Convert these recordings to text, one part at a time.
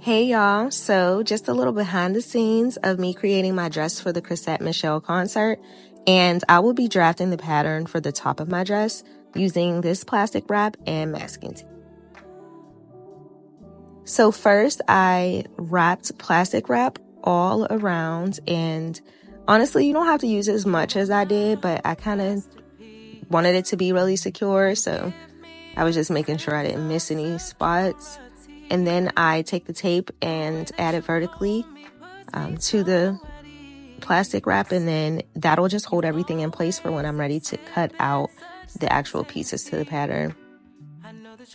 Hey y'all, so just a little behind the scenes of me creating my dress for the Chrisette Michele concert, and I will be drafting the pattern for the top of my dress using this plastic wrap and masking tape. So first I wrapped plastic wrap all around, and honestly you don't have to use as much as I did, but I kind of wanted it to be really secure, so I was just making sure I didn't miss any spots. And then I take the tape and add it vertically to the plastic wrap, and then that'll just hold everything in place for when I'm ready to cut out the actual pieces to the pattern.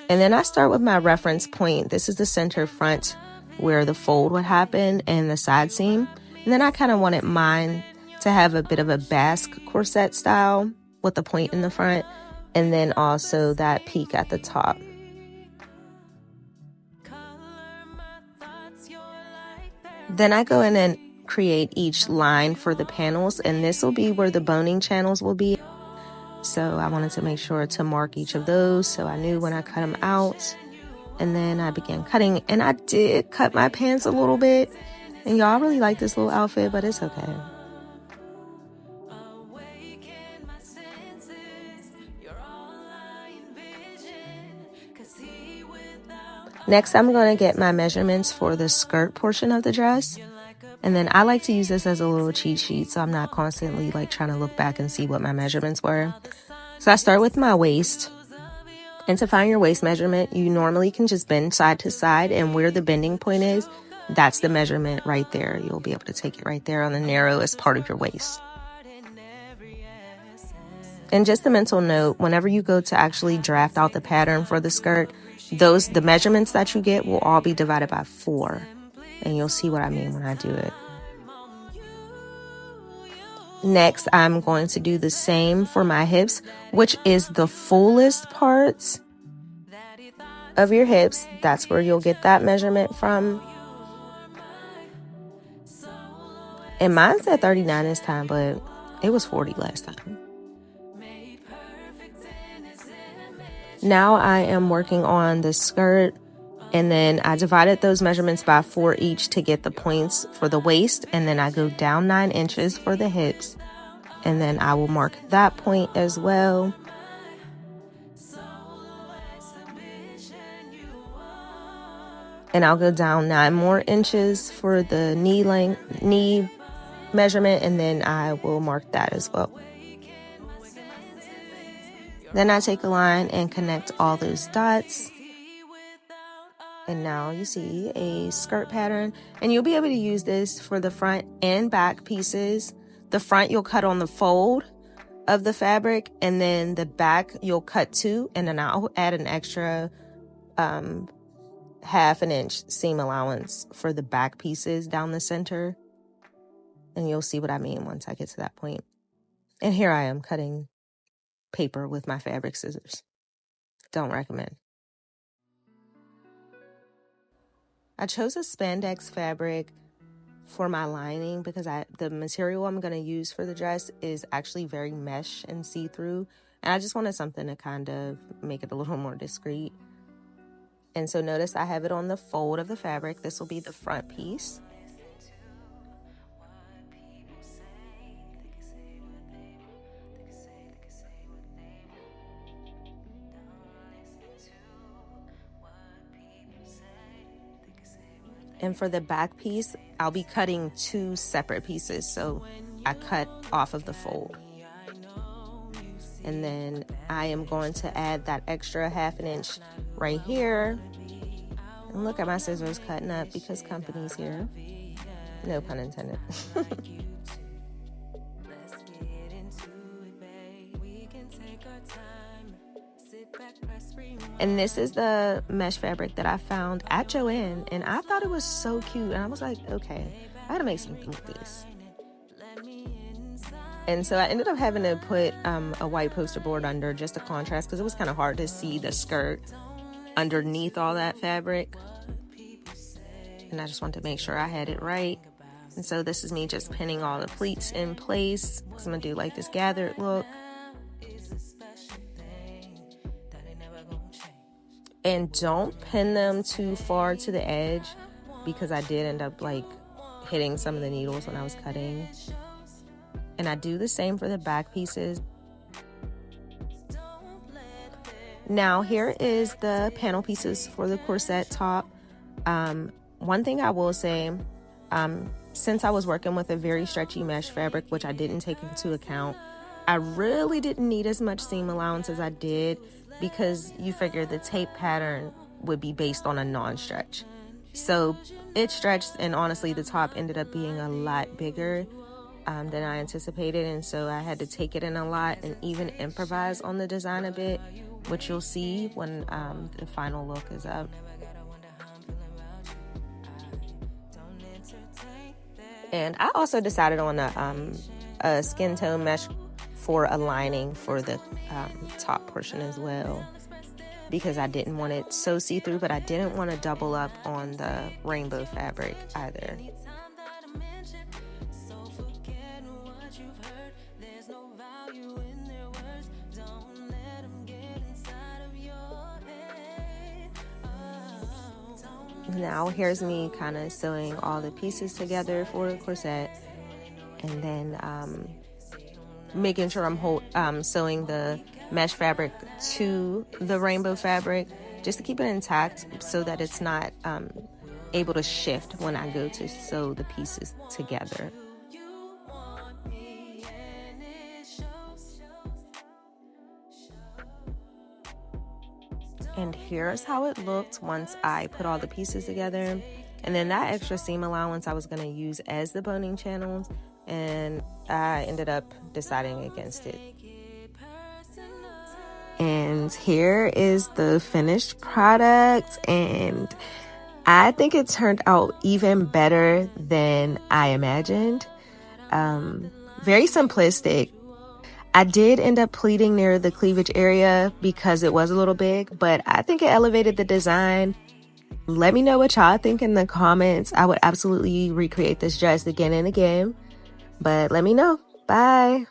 And then I start with my reference point. This is the center front where the fold would happen and the side seam. And then I kind of wanted mine to have a bit of a basque corset style with the point in the front, and then also that peak at the top. Then I go in and create each line for the panels, and this will be where the boning channels will be. So I wanted to make sure to mark each of those so I knew when I cut them out. And then I began cutting, and I did cut my pants a little bit. And y'all really like this little outfit, but it's okay. Next, I'm going to get my measurements for the skirt portion of the dress. And then I like to use this as a little cheat sheet, so I'm not constantly like trying to look back and see what my measurements were. So I start with my waist. And to find your waist measurement, you normally can just bend side to side, and where the bending point is, that's the measurement right there. You'll be able to take it right there on the narrowest part of your waist. And just a mental note, whenever you go to actually draft out the pattern for the skirt, the measurements that you get will all be divided by 4. And you'll see what I mean when I do it. Next, I'm going to do the same for my hips, which is the fullest parts of your hips. That's where you'll get that measurement from. And mine said 39 this time, but it was 40 last time. Now I am working on the skirt, and then I divided those measurements by 4 each to get the points for the waist, and then I go down 9 inches for the hips, and then I will mark that point as well. And I'll go down 9 more inches for the knee measurement, and then I will mark that as well. Then I take a line and connect all those dots. And now you see a skirt pattern, and you'll be able to use this for the front and back pieces. The front you'll cut on the fold of the fabric, and then the back you'll cut 2, and then I'll add an extra 1/2 inch seam allowance for the back pieces down the center. And you'll see what I mean once I get to that point. And here I am cutting paper with my fabric scissors. Don't recommend. I chose a spandex fabric for my lining because the material I'm going to use for the dress is actually very mesh and see-through, and I just wanted something to kind of make it a little more discreet. And so notice I have it on the fold of the fabric. This will be the front piece. And for the back piece, I'll be cutting 2 separate pieces. So I cut off of the fold. And then I am going to add that extra 1/2 inch right here. And look at my scissors cutting up because company's here. No pun intended. And this is the mesh fabric that I found at Joann, and I thought it was so cute, and I was like, okay, I gotta make something with this. And so I ended up having to put a white poster board under just to contrast, because it was kind of hard to see the skirt underneath all that fabric, and I just wanted to make sure I had it right. And so this is me just pinning all the pleats in place, because I'm gonna do like this gathered look. And don't pin them too far to the edge. because I did end up like hitting some of the needles when I was cutting. And I do the same for the back pieces. Now here is the panel pieces for the corset top. One thing I will say, since I was working with a very stretchy mesh fabric, which I didn't take into account, I really didn't need as much seam allowance as I did, because you figure the tape pattern would be based on a non-stretch. So it stretched, and honestly the top ended up being a lot bigger than I anticipated, and so I had to take it in a lot and even improvise on the design a bit, which you'll see when the final look is up. And I also decided on a skin tone mesh for a lining for the top portion as well, because I didn't want it so see-through, but I didn't want to double up on the rainbow fabric either. Now here's me kind of sewing all the pieces together for the corset, and then making sure I'm sewing the mesh fabric to the rainbow fabric, just to keep it intact so that it's not able to shift when I go to sew the pieces together. And here's how it looked once I put all the pieces together. And then that extra seam allowance I was going to use as the boning channels, and I ended up deciding against it. And here is the finished product, and I think it turned out even better than I imagined. Very simplistic. I did end up pleating near the cleavage area because it was a little big, but I think it elevated the design. Let me know what y'all think in the comments. I would absolutely recreate this dress again and again, but let me know. Bye.